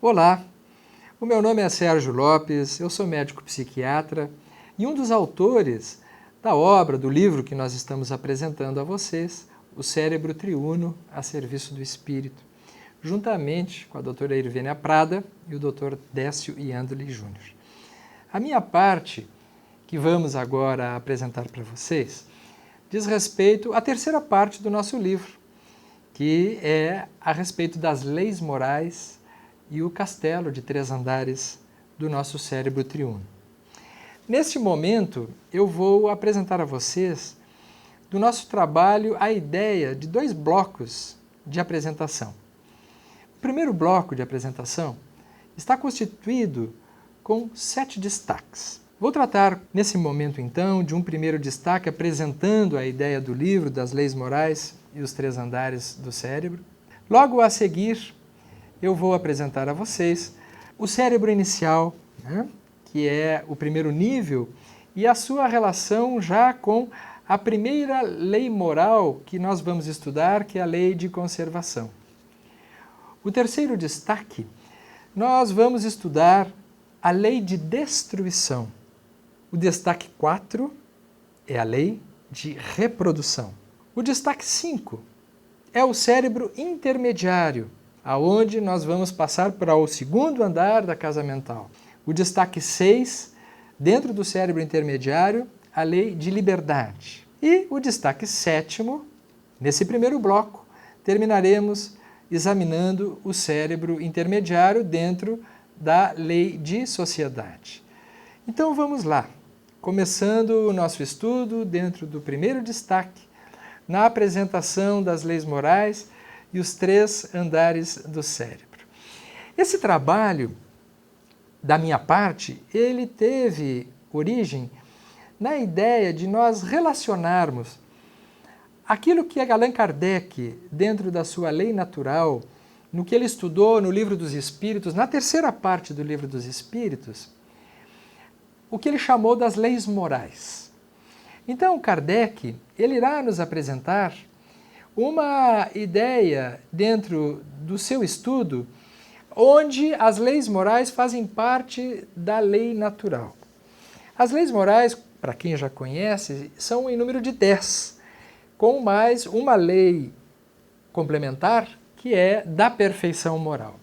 Olá, o meu nome é Sérgio Lopes, eu sou médico psiquiatra e um dos autores da obra, do livro que nós estamos apresentando a vocês, O Cérebro Triuno a Serviço do Espírito, juntamente com a doutora Irvênia Prada e o doutor Décio Iandoli Júnior. A minha parte, que vamos agora apresentar para vocês, diz respeito à terceira parte do nosso livro, que é a respeito das leis morais e o castelo de 3 andares do nosso cérebro triuno. Neste momento, eu vou apresentar a vocês, do nosso trabalho, a ideia de 2 blocos de apresentação. O primeiro bloco de apresentação está constituído com 7 destaques. Vou tratar, nesse momento, então, de um primeiro destaque apresentando a ideia do livro das leis morais e os 3 andares do cérebro. Logo a seguir, eu vou apresentar a vocês o cérebro inicial, que é o primeiro nível, e a sua relação já com a primeira lei moral que nós vamos estudar, que é a lei de conservação. O terceiro destaque, nós vamos estudar a lei de destruição. O destaque 4 é a lei de reprodução. O destaque 5 é o cérebro intermediário, aonde nós vamos passar para o segundo andar da casa mental. O destaque 6, dentro do cérebro intermediário, a lei de liberdade. E o destaque 7º, nesse primeiro bloco, terminaremos examinando o cérebro intermediário dentro da lei de sociedade. Então vamos lá, começando o nosso estudo dentro do primeiro destaque, na apresentação das leis morais e os 3 andares do cérebro. Esse trabalho, da minha parte, ele teve origem na ideia de nós relacionarmos aquilo que Allan Kardec, dentro da sua lei natural, no que ele estudou no Livro dos Espíritos, na terceira parte do Livro dos Espíritos, o que ele chamou das leis morais. Então, Kardec, ele irá nos apresentar uma ideia dentro do seu estudo onde as leis morais fazem parte da lei natural. As leis morais, para quem já conhece, são em número de 10, com mais uma lei complementar que é da perfeição moral.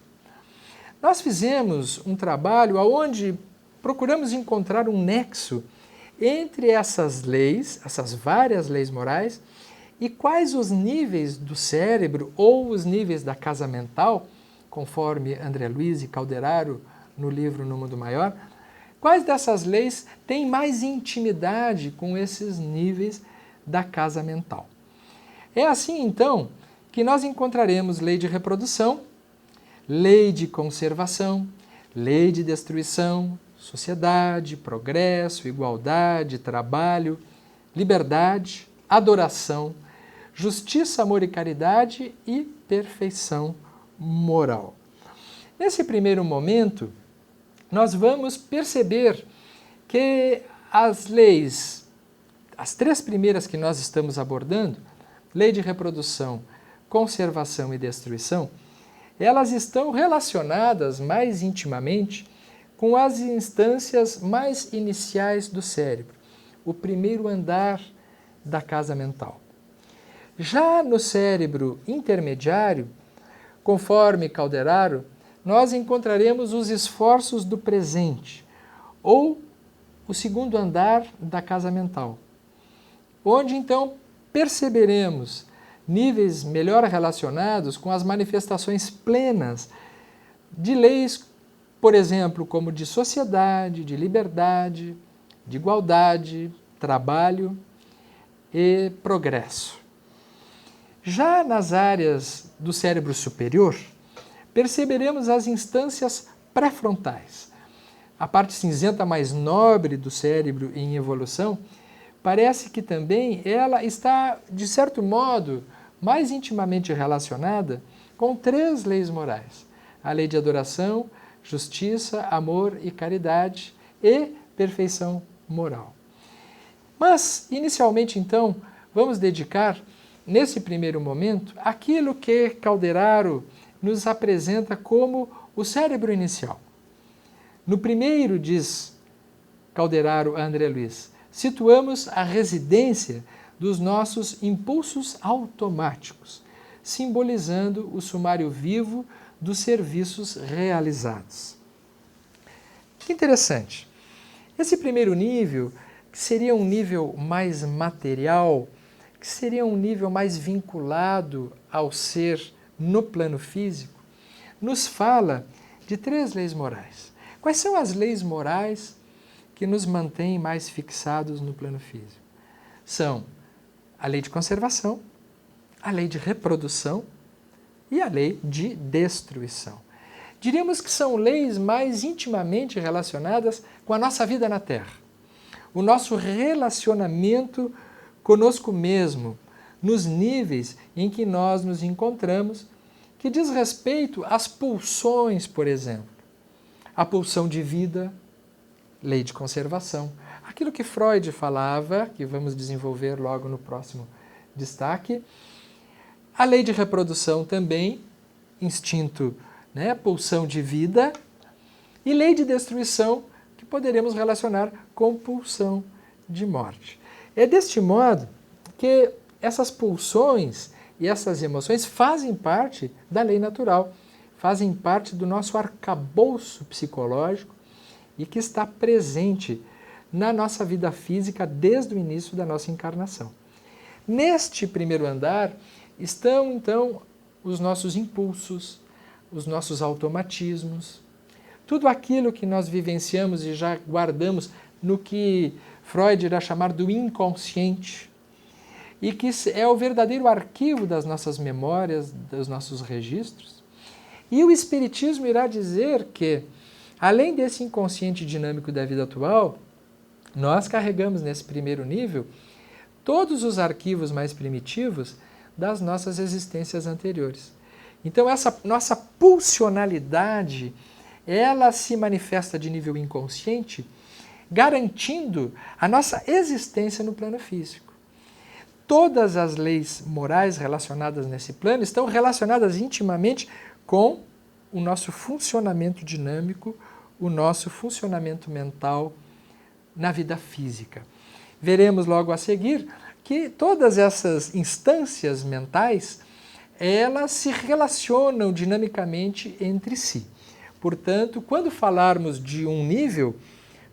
Nós fizemos um trabalho onde procuramos encontrar um nexo entre essas leis, essas várias leis morais, e quais os níveis do cérebro ou os níveis da casa mental, conforme André Luiz e Calderaro no livro No Mundo Maior, quais dessas leis têm mais intimidade com esses níveis da casa mental. É assim, então, que nós encontraremos lei de reprodução, lei de conservação, lei de destruição, sociedade, progresso, igualdade, trabalho, liberdade, adoração, justiça, amor e caridade e perfeição moral. Nesse primeiro momento, nós vamos perceber que as leis, as 3 primeiras que nós estamos abordando, lei de reprodução, conservação e destruição, elas estão relacionadas mais intimamente com as instâncias mais iniciais do cérebro, o primeiro andar da casa mental. Já no cérebro intermediário, conforme Calderaro, nós encontraremos os esforços do presente, ou o segundo andar da casa mental, onde então perceberemos níveis melhor relacionados com as manifestações plenas de leis, por exemplo, como de sociedade, de liberdade, de igualdade, trabalho e progresso. Já nas áreas do cérebro superior, perceberemos as instâncias pré-frontais. A parte cinzenta mais nobre do cérebro em evolução, parece que também ela está, de certo modo, mais intimamente relacionada com 3 leis morais: a lei de adoração, justiça, amor e caridade e perfeição moral. Mas, inicialmente, então, vamos dedicar, nesse primeiro momento, aquilo que Calderaro nos apresenta como o cérebro inicial. No primeiro, diz Calderaro a André Luiz, situamos a residência dos nossos impulsos automáticos, simbolizando o sumário vivo dos serviços realizados. Que interessante. Esse primeiro nível, que seria um nível mais material, que seria um nível mais vinculado ao ser no plano físico, nos fala de 3 leis morais. Quais são as leis morais que nos mantêm mais fixados no plano físico? São a lei de conservação, a lei de reprodução e a lei de destruição. Diríamos que são leis mais intimamente relacionadas com a nossa vida na Terra. O nosso relacionamento conosco mesmo, nos níveis em que nós nos encontramos, que diz respeito às pulsões, por exemplo. A pulsão de vida, lei de conservação. Aquilo que Freud falava, que vamos desenvolver logo no próximo destaque. A lei de reprodução também, instinto, né, pulsão de vida. E lei de destruição, que poderemos relacionar com pulsão de morte. É deste modo que essas pulsões e essas emoções fazem parte da lei natural, fazem parte do nosso arcabouço psicológico e que está presente na nossa vida física desde o início da nossa encarnação. Neste primeiro andar estão, então, os nossos impulsos, os nossos automatismos, tudo aquilo que nós vivenciamos e já guardamos no que Freud irá chamar do inconsciente, e que é o verdadeiro arquivo das nossas memórias, dos nossos registros. E o Espiritismo irá dizer que, além desse inconsciente dinâmico da vida atual, nós carregamos nesse primeiro nível todos os arquivos mais primitivos das nossas existências anteriores. Então essa nossa pulsionalidade, ela se manifesta de nível inconsciente, garantindo a nossa existência no plano físico. Todas as leis morais relacionadas nesse plano estão relacionadas intimamente com o nosso funcionamento dinâmico, o nosso funcionamento mental na vida física. Veremos logo a seguir que todas essas instâncias mentais, elas se relacionam dinamicamente entre si. Portanto, quando falarmos de um nível,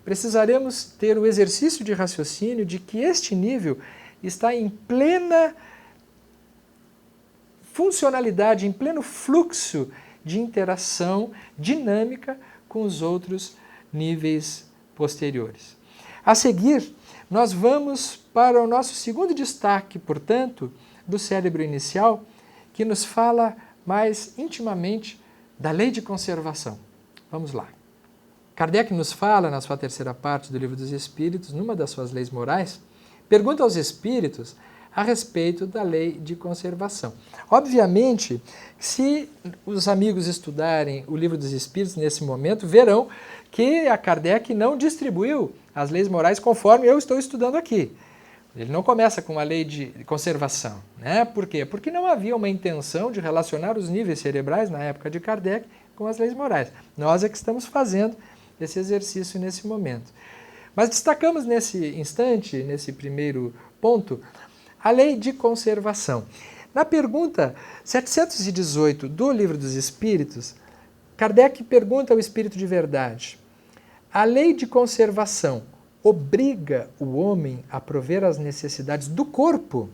precisaremos ter o exercício de raciocínio de que este nível está em plena funcionalidade, em pleno fluxo de interação dinâmica com os outros níveis posteriores. A seguir, nós vamos para o nosso segundo destaque, portanto, do cérebro inicial, que nos fala mais intimamente da lei de conservação. Vamos lá. Kardec nos fala, na sua terceira parte do Livro dos Espíritos, numa das suas leis morais, pergunta aos espíritos a respeito da lei de conservação. Obviamente, se os amigos estudarem o Livro dos Espíritos nesse momento, verão que a Kardec não distribuiu as leis morais conforme eu estou estudando aqui. Ele não começa com a lei de conservação, né? Por quê? Porque não havia uma intenção de relacionar os níveis cerebrais, na época de Kardec, com as leis morais. Nós é que estamos fazendo esse exercício nesse momento. Mas destacamos nesse instante, nesse primeiro ponto, a lei de conservação. Na pergunta 718 do Livro dos Espíritos, Kardec pergunta ao Espírito de Verdade: a lei de conservação obriga o homem a prover as necessidades do corpo?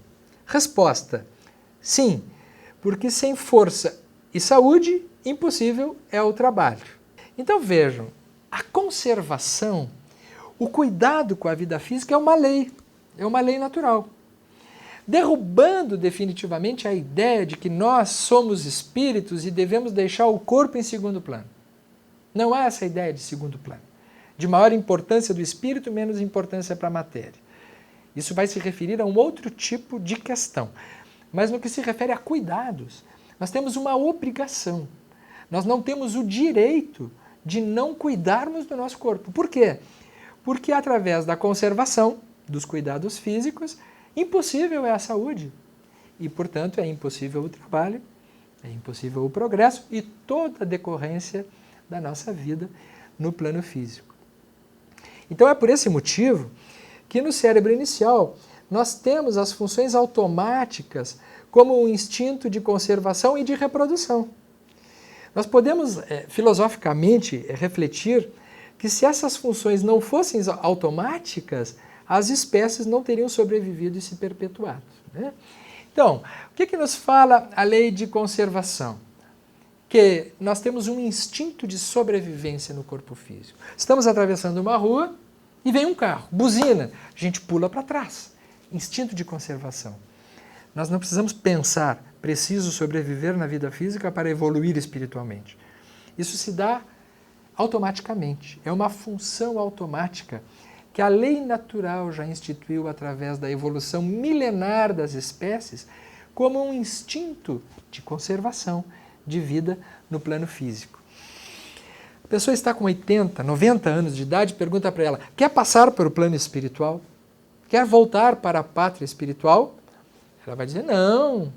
Resposta: sim, porque sem força e saúde, impossível é o trabalho. Então vejam, a conservação, o cuidado com a vida física é uma lei natural, derrubando definitivamente a ideia de que nós somos espíritos e devemos deixar o corpo em segundo plano. Não há essa ideia de segundo plano, de maior importância do espírito, menos importância para a matéria. Isso vai se referir a um outro tipo de questão. Mas no que se refere a cuidados, Nós temos uma obrigação. Nós não temos o direito de não cuidarmos do nosso corpo. Por quê? Porque através da conservação, dos cuidados físicos, impossível é a saúde. E, portanto, é impossível o trabalho, é impossível o progresso e toda a decorrência da nossa vida no plano físico. Então é por esse motivo que no cérebro inicial nós temos as funções automáticas como um instinto de conservação e de reprodução. Nós podemos, filosoficamente, refletir que se essas funções não fossem automáticas, as espécies não teriam sobrevivido e se perpetuado, né? Então, o que nos fala a lei de conservação? Que nós temos um instinto de sobrevivência no corpo físico. Estamos atravessando uma rua e vem um carro, buzina, a gente pula para trás. Instinto de conservação. Nós não precisamos pensar, preciso sobreviver na vida física para evoluir espiritualmente. Isso se dá automaticamente, é uma função automática que a lei natural já instituiu através da evolução milenar das espécies como um instinto de conservação de vida no plano físico. A pessoa está com 80, 90 anos de idade e pergunta para ela, quer passar para o plano espiritual? Quer voltar para a pátria espiritual? Ela vai dizer, não.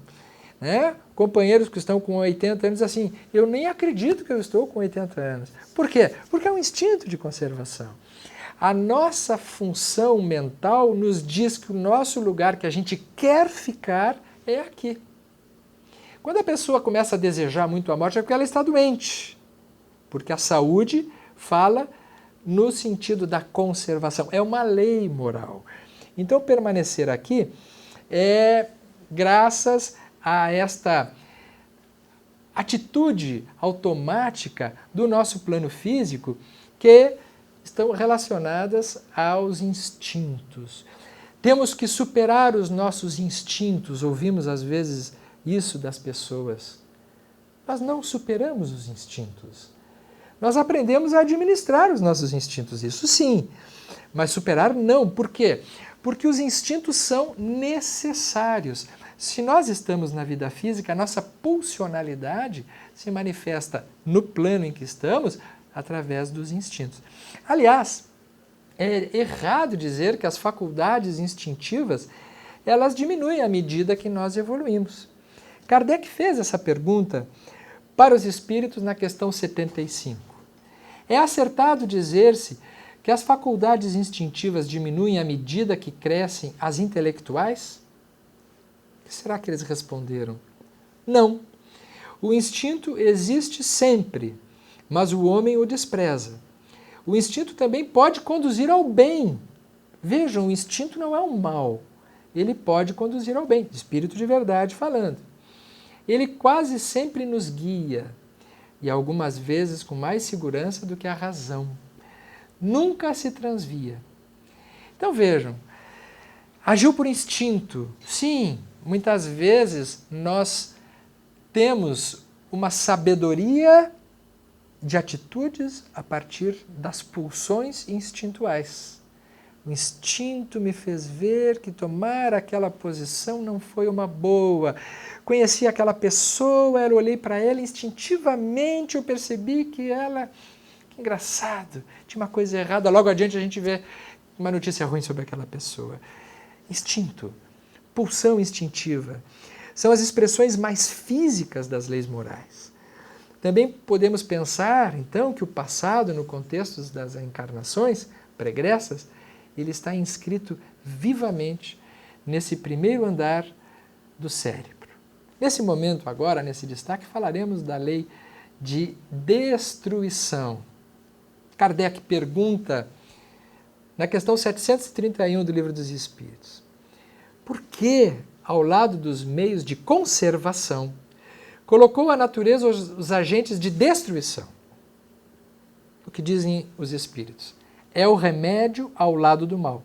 Né? Companheiros que estão com 80 anos assim, eu nem acredito que eu estou com 80 anos. Por quê? Porque é um instinto de conservação. A nossa função mental nos diz que o nosso lugar que a gente quer ficar é aqui. Quando a pessoa começa a desejar muito a morte é porque ela está doente. Porque a saúde fala no sentido da conservação. É uma lei moral. Então, permanecer aqui é graças a esta atitude automática do nosso plano físico que estão relacionadas aos instintos. Temos que superar os nossos instintos, ouvimos às vezes isso das pessoas. Nós não superamos os instintos. Nós aprendemos a administrar os nossos instintos, isso sim, mas superar não. Por quê? Porque os instintos são necessários. Se nós estamos na vida física, a nossa pulsionalidade se manifesta no plano em que estamos através dos instintos. Aliás, é errado dizer que as faculdades instintivas elas diminuem à medida que nós evoluímos. Kardec fez essa pergunta para os espíritos na questão 75. É acertado dizer-se que as faculdades instintivas diminuem à medida que crescem as intelectuais? O que será que eles responderam? Não. O instinto existe sempre, mas o homem o despreza. O instinto também pode conduzir ao bem. Vejam, o instinto não é um mal. Ele pode conduzir ao bem, espírito de verdade falando. Ele quase sempre nos guia, e algumas vezes com mais segurança do que a razão. Nunca se transvia. Então vejam, agiu por instinto. Sim, muitas vezes nós temos uma sabedoria de atitudes a partir das pulsões instintuais. O instinto me fez ver que tomar aquela posição não foi uma boa. Conheci aquela pessoa, eu olhei para ela instintivamente, eu percebi que ela... Que engraçado, tinha uma coisa errada. Logo adiante a gente vê uma notícia ruim sobre aquela pessoa. Instinto, pulsão instintiva, são as expressões mais físicas das leis morais. Também podemos pensar, então, que o passado, no contexto das encarnações pregressas, ele está inscrito vivamente nesse primeiro andar do cérebro. Nesse momento, agora, nesse destaque, falaremos da lei de destruição. Kardec pergunta, na questão 731 do Livro dos Espíritos, por que, ao lado dos meios de conservação, colocou a natureza os agentes de destruição? O que dizem os Espíritos? É o remédio ao lado do mal.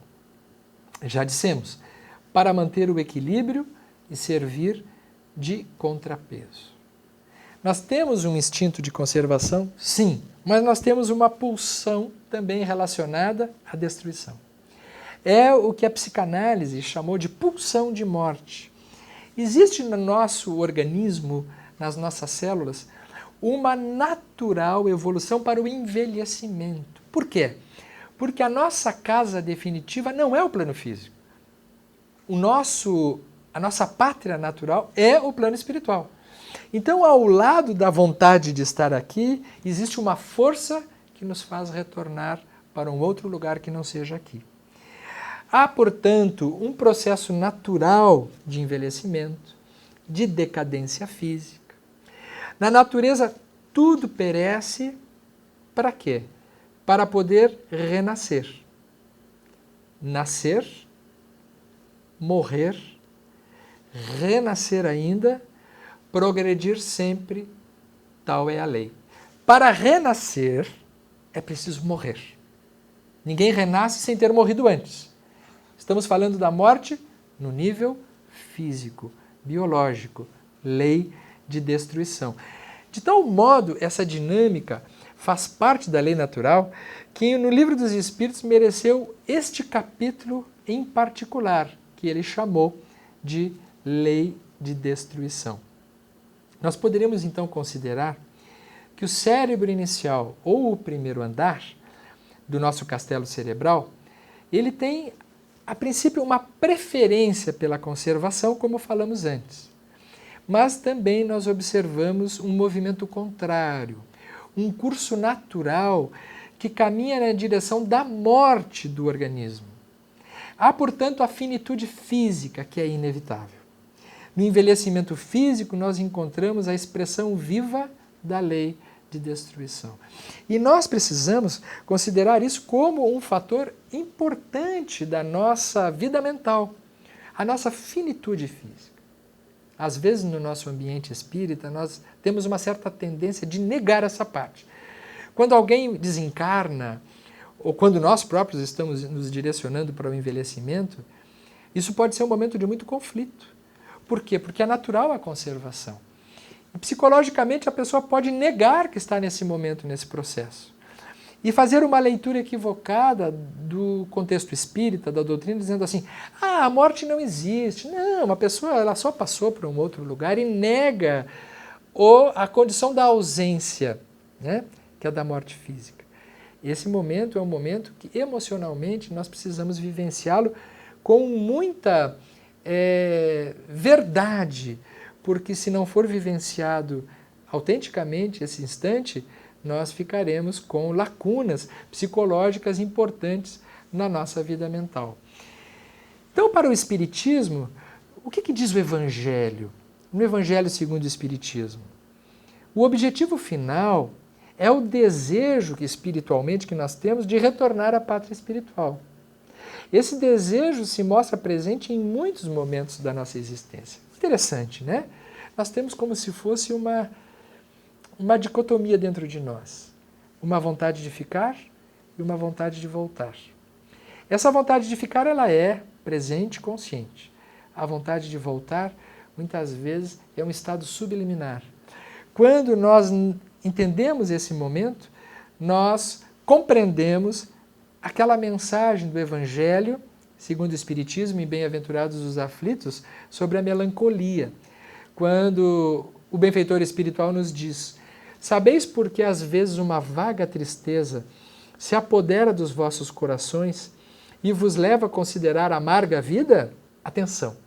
Já dissemos, para manter o equilíbrio e servir de contrapeso. Nós temos um instinto de conservação? Sim, mas nós temos uma pulsão também relacionada à destruição. É o que a psicanálise chamou de pulsão de morte. Existe no nosso organismo nas nossas células uma natural evolução para o envelhecimento. Por quê? Porque a nossa casa definitiva não é o plano físico. A nossa pátria natural é o plano espiritual. Então, ao lado da vontade de estar aqui, existe uma força que nos faz retornar para um outro lugar que não seja aqui. Há, portanto, um processo natural de envelhecimento, de decadência física. Na natureza, tudo perece para quê? Para poder renascer. Nascer, morrer, renascer ainda, progredir sempre, tal é a lei. Para renascer, é preciso morrer. Ninguém renasce sem ter morrido antes. Estamos falando da morte no nível físico, biológico, lei de destruição. De tal modo, essa dinâmica faz parte da lei natural que no Livro dos Espíritos mereceu este capítulo em particular, que ele chamou de lei de destruição. Nós poderíamos então considerar que o cérebro inicial ou o primeiro andar do nosso castelo cerebral, ele tem, a princípio, uma preferência pela conservação, como falamos antes. Mas também nós observamos um movimento contrário, um curso natural que caminha na direção da morte do organismo. Há, portanto, a finitude física, que é inevitável. No envelhecimento físico, nós encontramos a expressão viva da lei de destruição. E nós precisamos considerar isso como um fator importante da nossa vida mental, a nossa finitude física. Às vezes, no nosso ambiente espírita, nós temos uma certa tendência de negar essa parte. Quando alguém desencarna, ou quando nós próprios estamos nos direcionando para o envelhecimento, isso pode ser um momento de muito conflito. Por quê? Porque é natural a conservação. E psicologicamente a pessoa pode negar que está nesse momento, nesse processo. E fazer uma leitura equivocada do contexto espírita, da doutrina, dizendo assim, a morte não existe. Não, a pessoa ela só passou para um outro lugar e nega a condição da ausência, né, que é a da morte física. Esse momento é um momento que emocionalmente nós precisamos vivenciá-lo com muita verdade, porque se não for vivenciado autenticamente esse instante, nós ficaremos com lacunas psicológicas importantes na nossa vida mental. Então, para o Espiritismo, o que diz o Evangelho? No Evangelho segundo o Espiritismo, o objetivo final é o desejo que espiritualmente que nós temos de retornar à pátria espiritual. Esse desejo se mostra presente em muitos momentos da nossa existência. Interessante, né? Nós temos como se fosse uma dicotomia dentro de nós. Uma vontade de ficar e uma vontade de voltar. Essa vontade de ficar, ela é presente e consciente. A vontade de voltar, muitas vezes, é um estado subliminar. Quando nós entendemos esse momento, nós compreendemos aquela mensagem do Evangelho, segundo o Espiritismo, em Bem-aventurados os aflitos, sobre a melancolia. Quando o benfeitor espiritual nos diz, sabeis por que às vezes uma vaga tristeza se apodera dos vossos corações e vos leva a considerar amarga a vida? Atenção,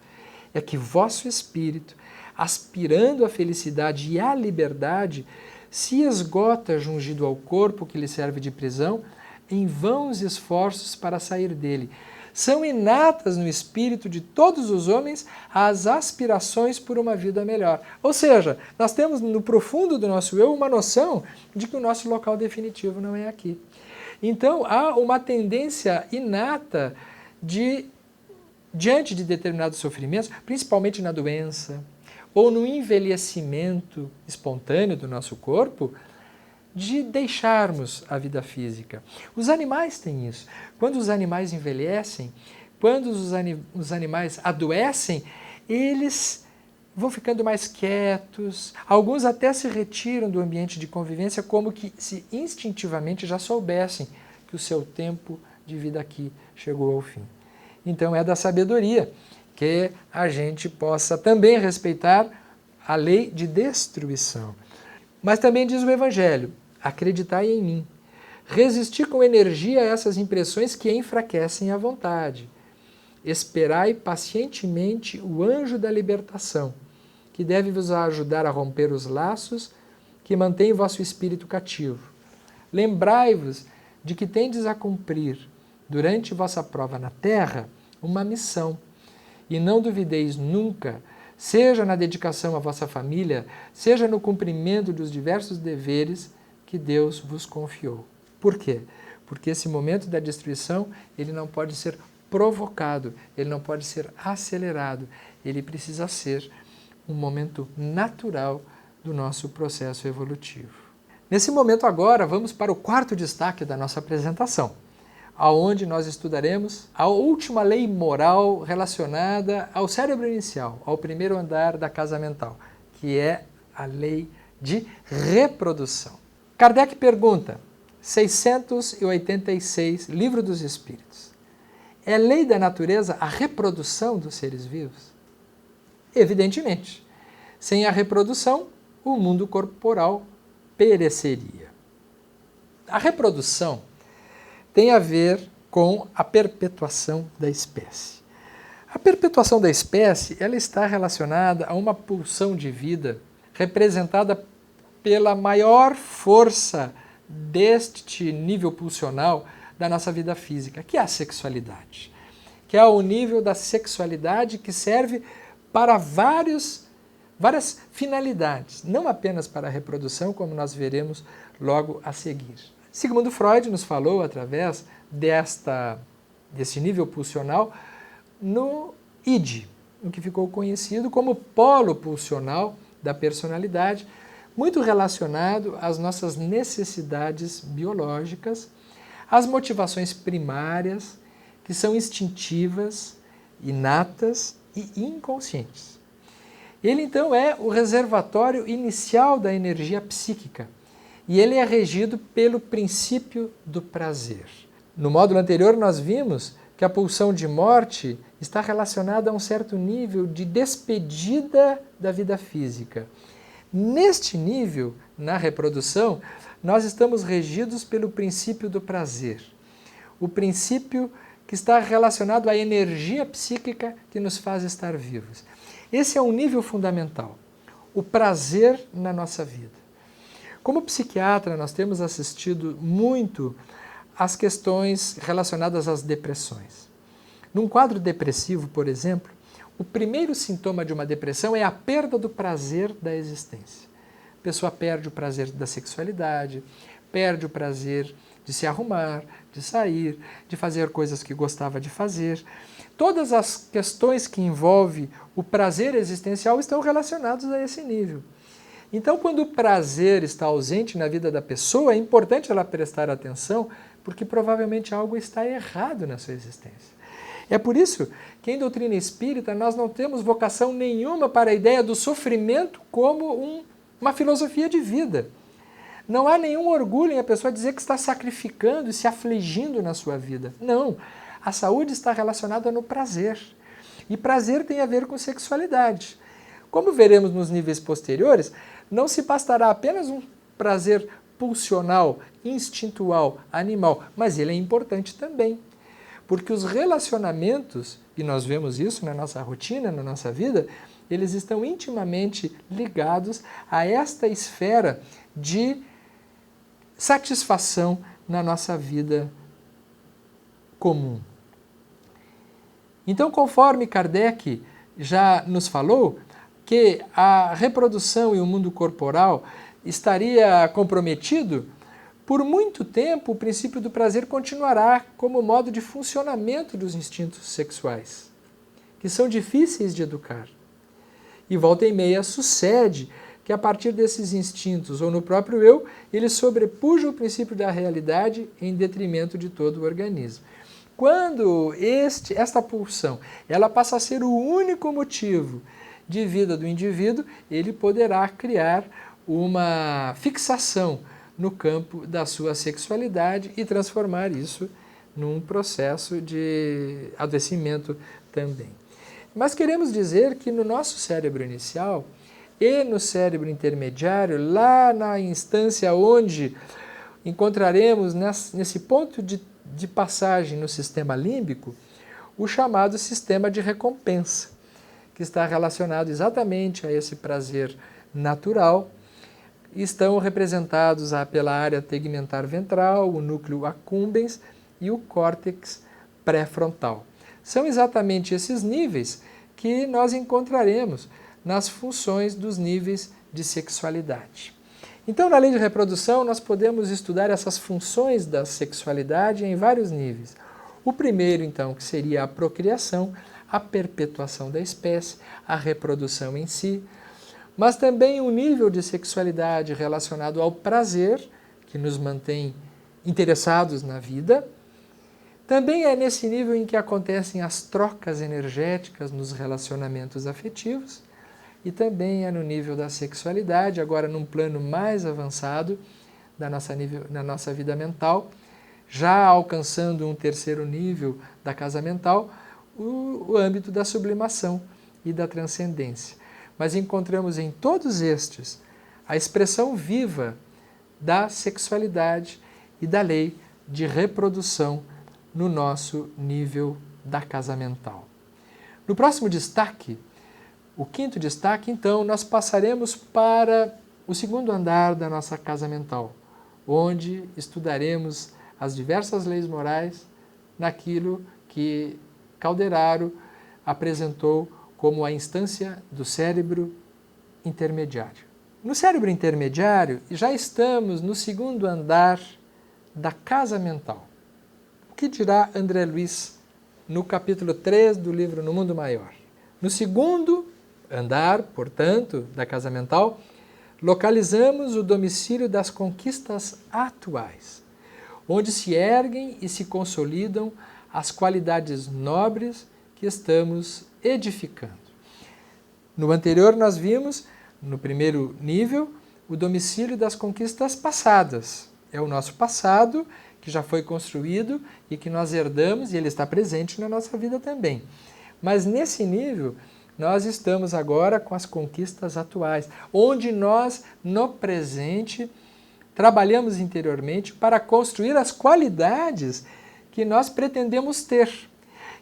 é que vosso espírito, aspirando à felicidade e à liberdade, se esgota jungido ao corpo que lhe serve de prisão, em vãos esforços para sair dele. São inatas no espírito de todos os homens as aspirações por uma vida melhor. Ou seja, nós temos no profundo do nosso eu uma noção de que o nosso local definitivo não é aqui. Então, há uma tendência inata diante de determinados sofrimentos, principalmente na doença, ou no envelhecimento espontâneo do nosso corpo, de deixarmos a vida física. Os animais têm isso. Quando os animais envelhecem, quando os animais adoecem, eles vão ficando mais quietos, alguns até se retiram do ambiente de convivência como que se instintivamente já soubessem que o seu tempo de vida aqui chegou ao fim. Então é da sabedoria que a gente possa também respeitar a lei de destruição. Mas também diz o Evangelho: acreditai em mim. Resistir com energia a essas impressões que enfraquecem a vontade. Esperai pacientemente o anjo da libertação, que deve vos ajudar a romper os laços que mantêm vosso espírito cativo. Lembrai-vos de que tendes a cumprir, durante vossa prova na terra, uma missão. E não duvideis nunca, seja na dedicação à vossa família, seja no cumprimento dos diversos deveres que Deus vos confiou. Por quê? Porque esse momento da destruição, ele não pode ser provocado, ele não pode ser acelerado, ele precisa ser um momento natural do nosso processo evolutivo. Nesse momento agora, vamos para o quarto destaque da nossa apresentação, aonde nós estudaremos a última lei moral relacionada ao cérebro inicial, ao primeiro andar da casa mental, que é a lei de reprodução. Kardec pergunta, 686, Livro dos Espíritos: é lei da natureza a reprodução dos seres vivos? Evidentemente. Sem a reprodução, o mundo corporal pereceria. A reprodução tem a ver com a perpetuação da espécie. A perpetuação da espécie, ela está relacionada a uma pulsão de vida representada pela maior força deste nível pulsional da nossa vida física, que é a sexualidade, que é o nível da sexualidade que serve para várias finalidades, não apenas para a reprodução, como nós veremos logo a seguir. Sigmund Freud nos falou, através desse nível pulsional, no id, o que ficou conhecido como polo pulsional da personalidade, muito relacionado às nossas necessidades biológicas, às motivações primárias, que são instintivas, inatas e inconscientes. Ele, então, é o reservatório inicial da energia psíquica e ele é regido pelo princípio do prazer. No módulo anterior, nós vimos que a pulsão de morte está relacionada a um certo nível de despedida da vida física. Neste nível, na reprodução, nós estamos regidos pelo princípio do prazer. O princípio que está relacionado à energia psíquica que nos faz estar vivos. Esse é um nível fundamental, o prazer na nossa vida. Como psiquiatra, nós temos assistido muito às questões relacionadas às depressões. Num quadro depressivo, por exemplo, o primeiro sintoma de uma depressão é a perda do prazer da existência. A pessoa perde o prazer da sexualidade, perde o prazer de se arrumar, de sair, de fazer coisas que gostava de fazer. Todas as questões que envolvem o prazer existencial estão relacionadas a esse nível. Então, quando o prazer está ausente na vida da pessoa, é importante ela prestar atenção, porque provavelmente algo está errado na sua existência. É por isso que em doutrina espírita nós não temos vocação nenhuma para a ideia do sofrimento como uma filosofia de vida. Não há nenhum orgulho em a pessoa dizer que está sacrificando e se afligindo na sua vida. Não. A saúde está relacionada no prazer. E prazer tem a ver com sexualidade. Como veremos nos níveis posteriores, não se bastará apenas um prazer pulsional, instintual, animal, mas ele é importante também. Porque os relacionamentos, e nós vemos isso na nossa rotina, na nossa vida, eles estão intimamente ligados a esta esfera de satisfação na nossa vida comum. Então, conforme Kardec já nos falou, que a reprodução e o mundo corporal estaria comprometido, por muito tempo o princípio do prazer continuará como modo de funcionamento dos instintos sexuais, que são difíceis de educar. E volta e meia sucede que a partir desses instintos ou no próprio eu, ele sobrepuja o princípio da realidade em detrimento de todo o organismo. Quando esta pulsão ela passa a ser o único motivo de vida do indivíduo, ele poderá criar uma fixação no campo da sua sexualidade e transformar isso num processo de adoecimento também. Mas queremos dizer que no nosso cérebro inicial e no cérebro intermediário, lá na instância onde encontraremos nesse ponto de passagem no sistema límbico, o chamado sistema de recompensa, que está relacionado exatamente a esse prazer natural. Estão representados pela área tegmentar ventral, o núcleo accumbens e o córtex pré-frontal. São exatamente esses níveis que nós encontraremos nas funções dos níveis de sexualidade. Então, na lei de reprodução, nós podemos estudar essas funções da sexualidade em vários níveis. O primeiro, então, que seria a procriação, a perpetuação da espécie, a reprodução em si, mas também o nível de sexualidade relacionado ao prazer, que nos mantém interessados na vida. Também é nesse nível em que acontecem as trocas energéticas nos relacionamentos afetivos, e também é no nível da sexualidade, agora num plano mais avançado na nossa vida mental, já alcançando um terceiro nível da casa mental, o âmbito da sublimação e da transcendência. Mas encontramos em todos estes a expressão viva da sexualidade e da lei de reprodução no nosso nível da casa mental. No próximo destaque, o quinto destaque, então, nós passaremos para o segundo andar da nossa casa mental, onde estudaremos as diversas leis morais naquilo que Calderaro apresentou como a instância do cérebro intermediário. No cérebro intermediário, já estamos no segundo andar da casa mental. O que dirá André Luiz no capítulo 3 do livro No Mundo Maior? No segundo andar, portanto, da casa mental, localizamos o domicílio das conquistas atuais, onde se erguem e se consolidam as qualidades nobres que estamos edificando. No anterior nós vimos, no primeiro nível, o domicílio das conquistas passadas. É o nosso passado que já foi construído e que nós herdamos, e ele está presente na nossa vida também. Mas nesse nível, nós estamos agora com as conquistas atuais, onde nós, no presente, trabalhamos interiormente para construir as qualidades que nós pretendemos ter.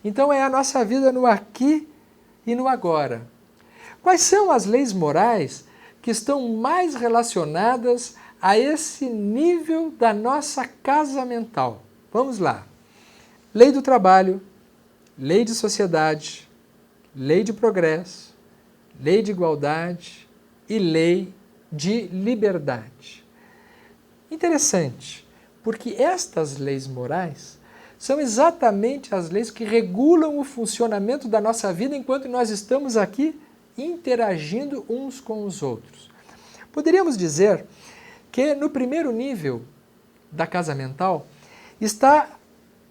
Então é a nossa vida no aqui e no agora. Quais são as leis morais que estão mais relacionadas a esse nível da nossa casa mental? Vamos lá. Lei do trabalho, lei de sociedade, lei de progresso, lei de igualdade e lei de liberdade. Interessante, porque estas leis morais são exatamente as leis que regulam o funcionamento da nossa vida enquanto nós estamos aqui interagindo uns com os outros. Poderíamos dizer que no primeiro nível da casa mental está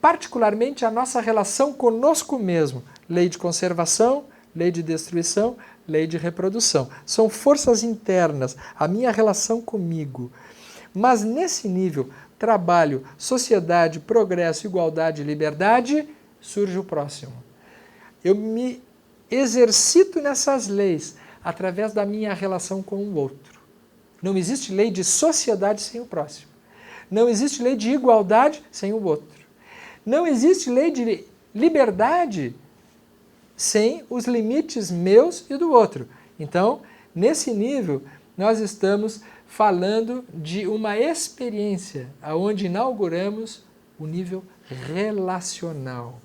particularmente a nossa relação conosco mesmo. Lei de conservação, lei de destruição, lei de reprodução. São forças internas, a minha relação comigo. Mas nesse nível, trabalho, sociedade, progresso, igualdade e liberdade, surge o próximo. Eu me exercito nessas leis através da minha relação com o outro. Não existe lei de sociedade sem o próximo. Não existe lei de igualdade sem o outro. Não existe lei de liberdade sem os limites meus e do outro. Então, nesse nível, nós estamos falando de uma experiência onde inauguramos o nível relacional.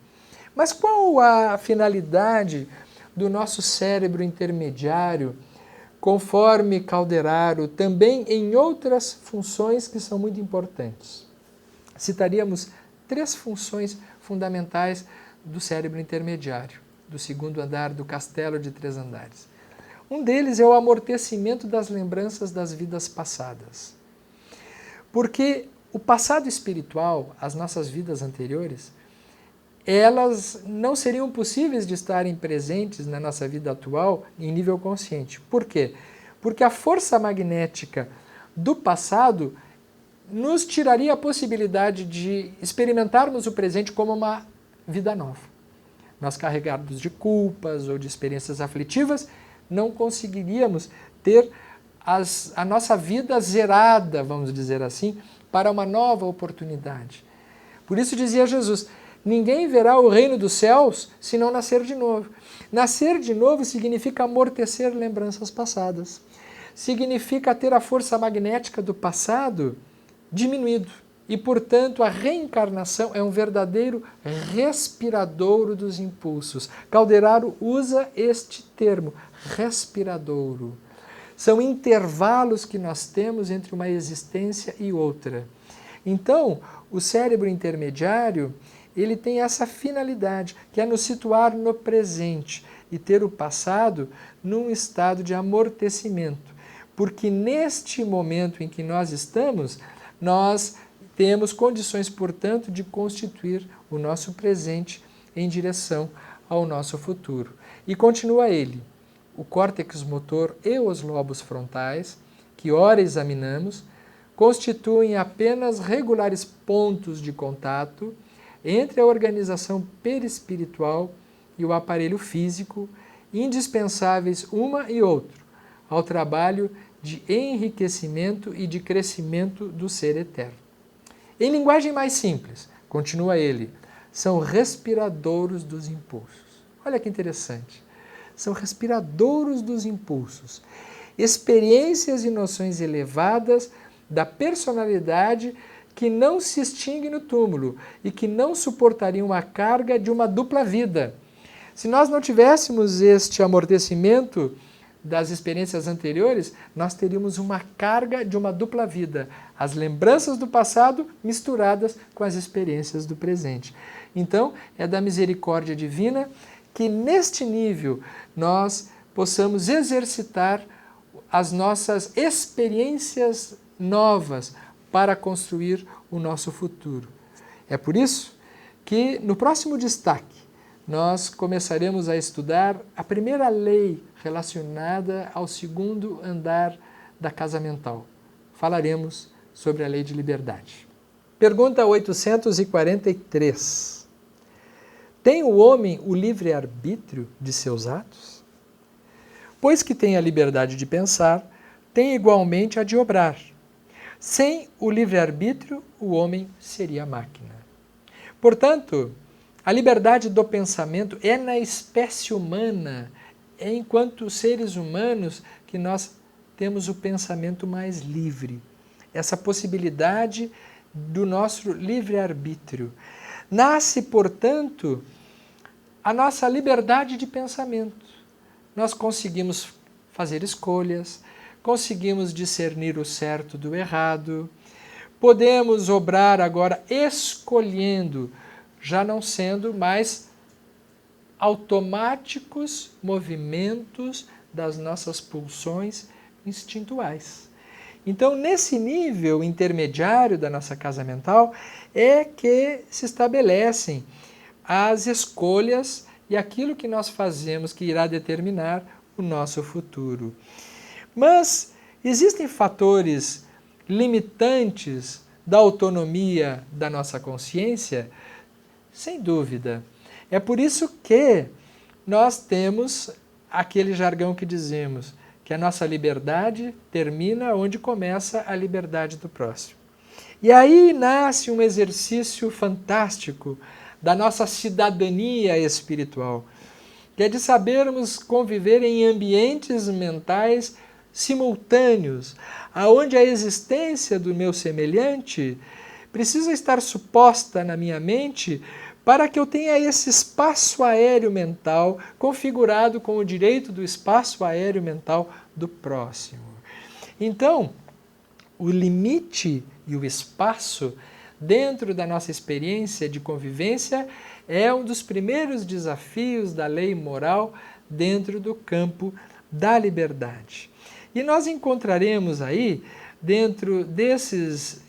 Mas qual a finalidade do nosso cérebro intermediário, conforme Calderaro, também em outras funções que são muito importantes? Citaríamos 3 funções fundamentais do cérebro intermediário, do segundo andar do castelo de 3 andares. Um deles é o amortecimento das lembranças das vidas passadas. Porque o passado espiritual, as nossas vidas anteriores, elas não seriam possíveis de estarem presentes na nossa vida atual em nível consciente. Por quê? Porque a força magnética do passado nos tiraria a possibilidade de experimentarmos o presente como uma vida nova. Nós carregados de culpas ou de experiências aflitivas, não conseguiríamos ter a nossa vida zerada, vamos dizer assim, para uma nova oportunidade. Por isso dizia Jesus, ninguém verá o reino dos céus se não nascer de novo. Nascer de novo significa amortecer lembranças passadas. Significa ter a força magnética do passado diminuído. E, portanto, a reencarnação é um verdadeiro respiradouro dos impulsos. Calderaro usa este termo, respiradouro. São intervalos que nós temos entre uma existência e outra. Então, o cérebro intermediário, ele tem essa finalidade, que é nos situar no presente e ter o passado num estado de amortecimento. Porque neste momento em que nós estamos, nós temos condições, portanto, de constituir o nosso presente em direção ao nosso futuro. E continua ele, o córtex motor e os lobos frontais, que ora examinamos, constituem apenas regulares pontos de contato entre a organização perispiritual e o aparelho físico, indispensáveis uma e outro ao trabalho de enriquecimento e de crescimento do ser eterno. Em linguagem mais simples, continua ele, são respiradouros dos impulsos. Olha que interessante. São respiradouros dos impulsos. Experiências e noções elevadas da personalidade que não se extingue no túmulo e que não suportariam a carga de uma dupla vida. Se nós não tivéssemos este amortecimento das experiências anteriores, nós teríamos uma carga de uma dupla vida. As lembranças do passado misturadas com as experiências do presente. Então, é da misericórdia divina que neste nível nós possamos exercitar as nossas experiências novas para construir o nosso futuro. É por isso que no próximo destaque nós começaremos a estudar a primeira lei relacionada ao segundo andar da casa mental. Falaremos sobre a lei de liberdade. Pergunta 843. Tem o homem o livre-arbítrio de seus atos? Pois que tem a liberdade de pensar, tem igualmente a de obrar. Sem o livre-arbítrio, o homem seria máquina. Portanto, a liberdade do pensamento é na espécie humana, é enquanto seres humanos que nós temos o pensamento mais livre. Essa possibilidade do nosso livre-arbítrio. Nasce, portanto, a nossa liberdade de pensamento. Nós conseguimos fazer escolhas, conseguimos discernir o certo do errado, podemos obrar agora escolhendo, já não sendo mais automáticos movimentos das nossas pulsões instintuais. Então, nesse nível intermediário da nossa casa mental, é que se estabelecem as escolhas e aquilo que nós fazemos que irá determinar o nosso futuro. Mas existem fatores limitantes da autonomia da nossa consciência? Sem dúvida. É por isso que nós temos aquele jargão que dizemos que a nossa liberdade termina onde começa a liberdade do próximo. E aí nasce um exercício fantástico da nossa cidadania espiritual, que é de sabermos conviver em ambientes mentais simultâneos, aonde a existência do meu semelhante precisa estar suposta na minha mente para que eu tenha esse espaço aéreo mental configurado com o direito do espaço aéreo mental do próximo. Então, o limite e o espaço dentro da nossa experiência de convivência é um dos primeiros desafios da lei moral dentro do campo da liberdade. E nós encontraremos aí, dentro desses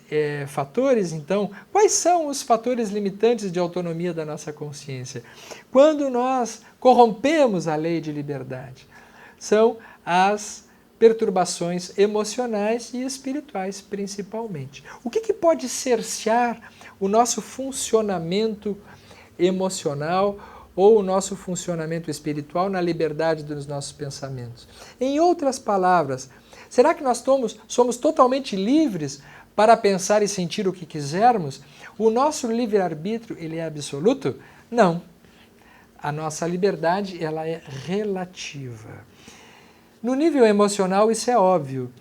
fatores, então, quais são os fatores limitantes de autonomia da nossa consciência? Quando nós corrompemos a lei de liberdade, são as perturbações emocionais e espirituais, principalmente. O que pode cercear o nosso funcionamento emocional ou o nosso funcionamento espiritual na liberdade dos nossos pensamentos? Em outras palavras, será que nós somos totalmente livres para pensar e sentir o que quisermos? O nosso livre-arbítrio, ele é absoluto? Não. A nossa liberdade, ela é relativa. No nível emocional, isso é óbvio.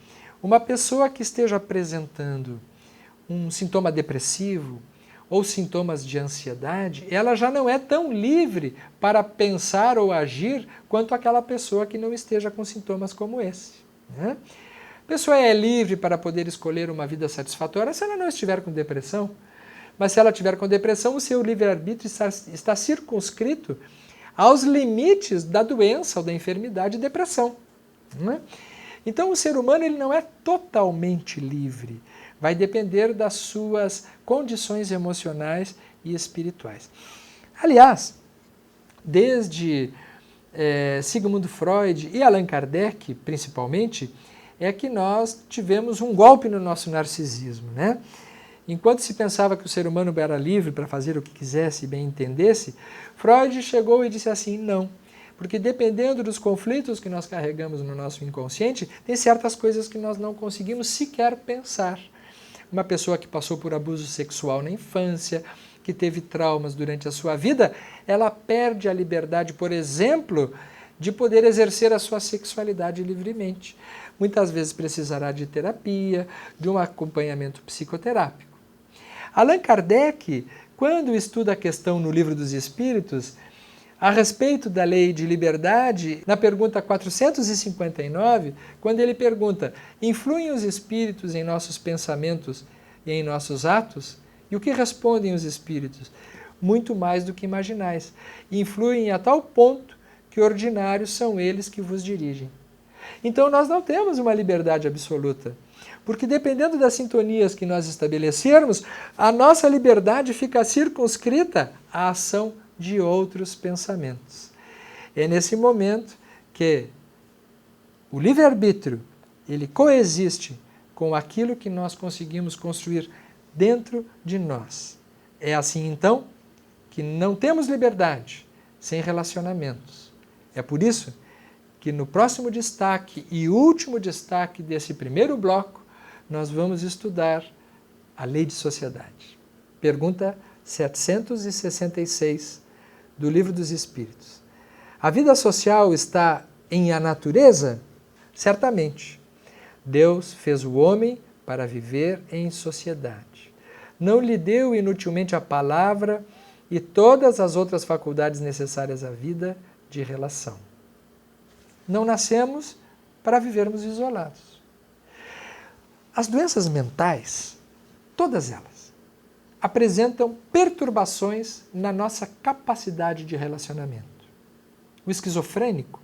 Uma pessoa que esteja apresentando um sintoma depressivo ou sintomas de ansiedade, ela já não é tão livre para pensar ou agir quanto aquela pessoa que não esteja com sintomas como esse, né? A pessoa é livre para poder escolher uma vida satisfatória se ela não estiver com depressão, mas se ela estiver com depressão, o seu livre-arbítrio está circunscrito aos limites da doença ou da enfermidade e depressão, né? Então o ser humano ele não é totalmente livre, vai depender das suas condições emocionais e espirituais. Aliás, desde Sigmund Freud e Allan Kardec, principalmente, é que nós tivemos um golpe no nosso narcisismo, né? Enquanto se pensava que o ser humano era livre para fazer o que quisesse e bem entendesse, Freud chegou e disse assim, não. Porque dependendo dos conflitos que nós carregamos no nosso inconsciente, tem certas coisas que nós não conseguimos sequer pensar. Uma pessoa que passou por abuso sexual na infância, que teve traumas durante a sua vida, ela perde a liberdade, por exemplo, de poder exercer a sua sexualidade livremente. Muitas vezes precisará de terapia, de um acompanhamento psicoterápico. Allan Kardec, quando estuda a questão no Livro dos Espíritos, a respeito da lei de liberdade, na pergunta 459, quando ele pergunta, influem os espíritos em nossos pensamentos e em nossos atos? E o que respondem os espíritos? Muito mais do que imaginais. Influem a tal ponto que ordinários são eles que vos dirigem. Então nós não temos uma liberdade absoluta, porque dependendo das sintonias que nós estabelecermos, a nossa liberdade fica circunscrita à ação de outros pensamentos. É nesse momento que o livre-arbítrio ele coexiste com aquilo que nós conseguimos construir dentro de nós. É assim, então, que não temos liberdade sem relacionamentos. É por isso que no próximo destaque e último destaque desse primeiro bloco, nós vamos estudar a lei de sociedade. Pergunta 766 do Livro dos Espíritos. A vida social está em a natureza? Certamente. Deus fez o homem para viver em sociedade. Não lhe deu inutilmente a palavra e todas as outras faculdades necessárias à vida de relação. Não nascemos para vivermos isolados. As doenças mentais, todas elas, apresentam perturbações na nossa capacidade de relacionamento. O esquizofrênico,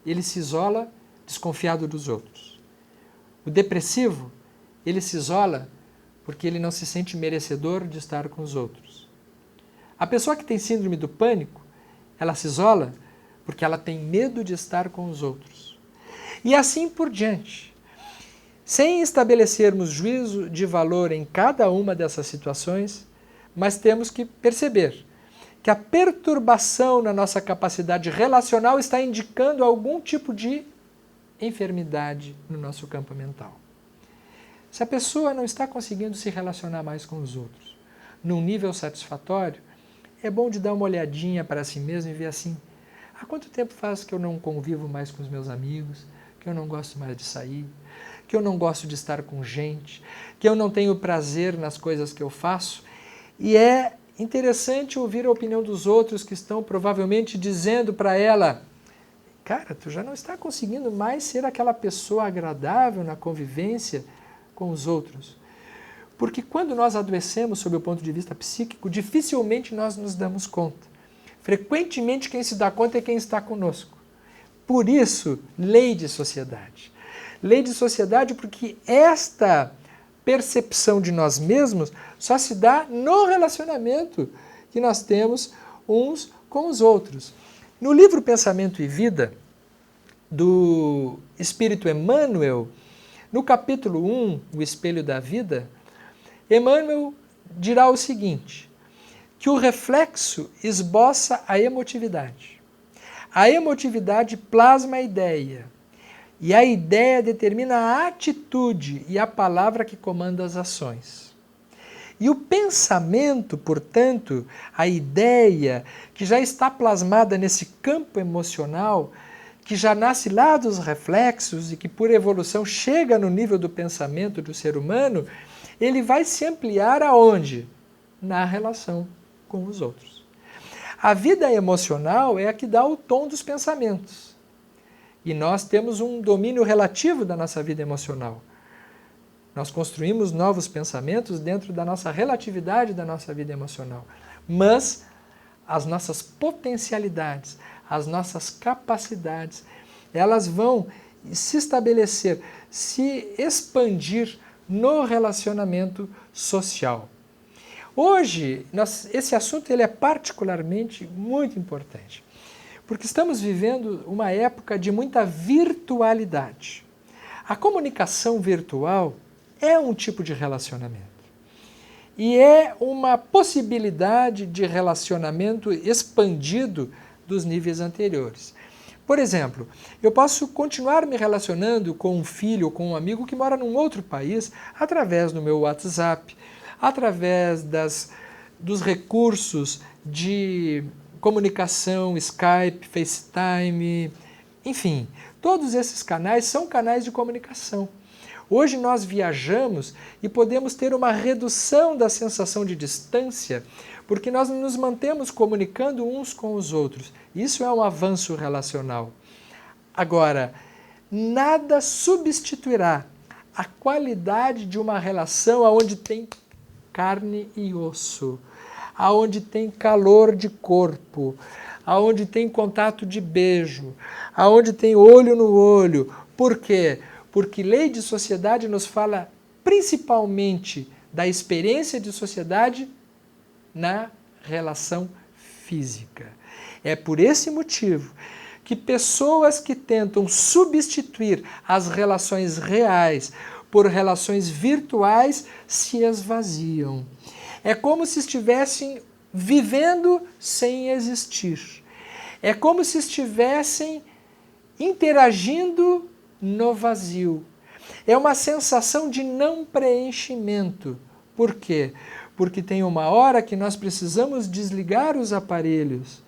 ele se isola desconfiado dos outros. O depressivo, ele se isola porque ele não se sente merecedor de estar com os outros. A pessoa que tem síndrome do pânico, ela se isola porque ela tem medo de estar com os outros. E assim por diante. Sem estabelecermos juízo de valor em cada uma dessas situações, mas temos que perceber que a perturbação na nossa capacidade relacional está indicando algum tipo de enfermidade no nosso campo mental. Se a pessoa não está conseguindo se relacionar mais com os outros num nível satisfatório, é bom de dar uma olhadinha para si mesmo e ver assim, há quanto tempo faz que eu não convivo mais com os meus amigos, que eu não gosto mais de sair, que eu não gosto de estar com gente, que eu não tenho prazer nas coisas que eu faço. E é interessante ouvir a opinião dos outros que estão provavelmente dizendo para ela, cara, tu já não está conseguindo mais ser aquela pessoa agradável na convivência com os outros. Porque quando nós adoecemos sob o ponto de vista psíquico, dificilmente nós nos damos conta. Frequentemente quem se dá conta é quem está conosco. Por isso, lei de sociedade. Lei de sociedade porque esta percepção de nós mesmos só se dá no relacionamento que nós temos uns com os outros. No livro Pensamento e Vida, do Espírito Emmanuel, no capítulo 1, O Espelho da Vida, Emmanuel dirá o seguinte, que o reflexo esboça a emotividade. A emotividade plasma a ideia. E a ideia determina a atitude e a palavra que comanda as ações. E o pensamento, portanto, a ideia que já está plasmada nesse campo emocional, que já nasce lá dos reflexos e que por evolução chega no nível do pensamento do ser humano, ele vai se ampliar aonde? Na relação com os outros. A vida emocional é a que dá o tom dos pensamentos. E nós temos um domínio relativo da nossa vida emocional. Nós construímos novos pensamentos dentro da nossa relatividade da nossa vida emocional. Mas as nossas potencialidades, as nossas capacidades, elas vão se estabelecer, se expandir no relacionamento social. Hoje, esse assunto ele é particularmente muito importante, porque estamos vivendo uma época de muita virtualidade. A comunicação virtual é um tipo de relacionamento e é uma possibilidade de relacionamento expandido dos níveis anteriores. Por exemplo, eu posso continuar me relacionando com um filho ou com um amigo que mora num outro país através do meu WhatsApp, através dos recursos de comunicação, Skype, FaceTime, enfim, todos esses canais são canais de comunicação. Hoje nós viajamos e podemos ter uma redução da sensação de distância, porque nós nos mantemos comunicando uns com os outros. Isso é um avanço relacional. Agora, nada substituirá a qualidade de uma relação onde tem carne e osso, aonde tem calor de corpo, aonde tem contato de beijo, aonde tem olho no olho. Por quê? Porque lei de sociedade nos fala principalmente da experiência de sociedade na relação física. É por esse motivo que pessoas que tentam substituir as relações reais por relações virtuais se esvaziam. É como se estivessem vivendo sem existir. É como se estivessem interagindo no vazio. É uma sensação de não preenchimento. Por quê? Porque tem uma hora que nós precisamos desligar os aparelhos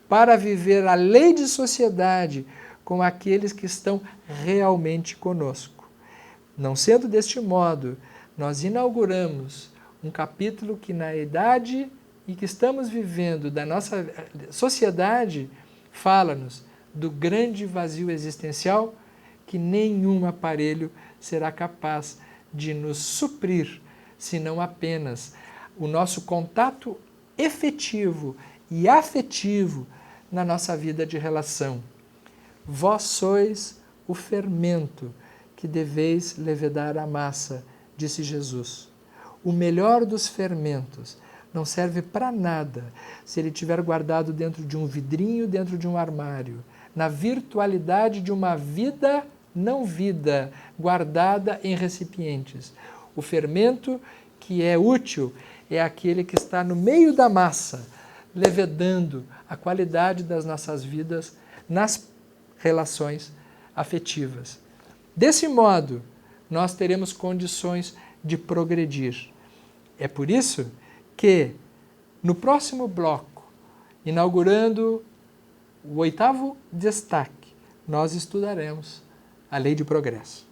para viver a lei de sociedade com aqueles que estão realmente conosco. Não sendo deste modo, nós inauguramos um capítulo que na idade em que estamos vivendo da nossa sociedade fala-nos do grande vazio existencial que nenhum aparelho será capaz de nos suprir, senão apenas o nosso contato efetivo e afetivo na nossa vida de relação. Vós sois o fermento que deveis levedar a massa, disse Jesus. O melhor dos fermentos não serve para nada se ele estiver guardado dentro de um vidrinho, dentro de um armário, na virtualidade de uma vida não vida, guardada em recipientes. O fermento que é útil é aquele que está no meio da massa, levedando a qualidade das nossas vidas nas relações afetivas. Desse modo, nós teremos condições de progredir. É por isso que, no próximo bloco, inaugurando o 8º destaque, nós estudaremos a lei de progresso.